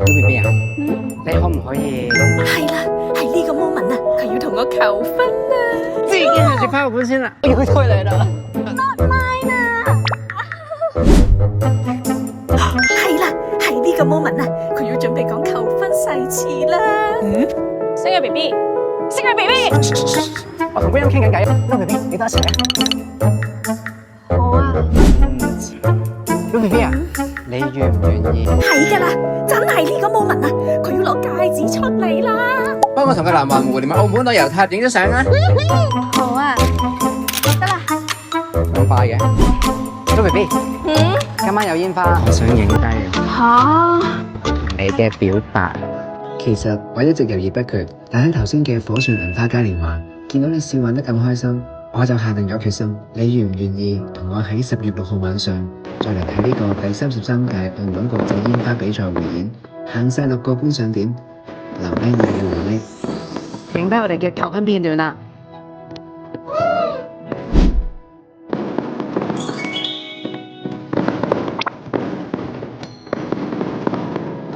BB 啊，你可唔可以係啦，係呢個 moment 啊，佢要同我求婚啊！自己去食翻個本先啦？我要去推你啦。係啦，係呢個 moment 啊，佢要準備講求婚誓詞啦。星嘅 BB，星嘅 BB，我同 William 傾緊偈，都 BB 你多一齊啊。好啊，都 BB 啊，你願唔願意係噶啦，真係呢個 moment 啊，佢要攞戒指出嚟啦。幫我同個南華湖連埋澳門旅遊塔影咗相啊？好啊，得啦。咁快嘅？都 BB，今晚有煙花，我想影低吓？你嘅表白。其實我一直猶豫不決，但喺頭先嘅火樹銀花嘉年華見到你笑玩得咁開心，我就下定咗決心。你願唔願意同我喺10月6號晚上再嚟睇呢個第33屆澳門國際煙花比賽匯演，行晒6個觀賞點，留低你嘅回憶，影低我哋嘅求婚片段啦！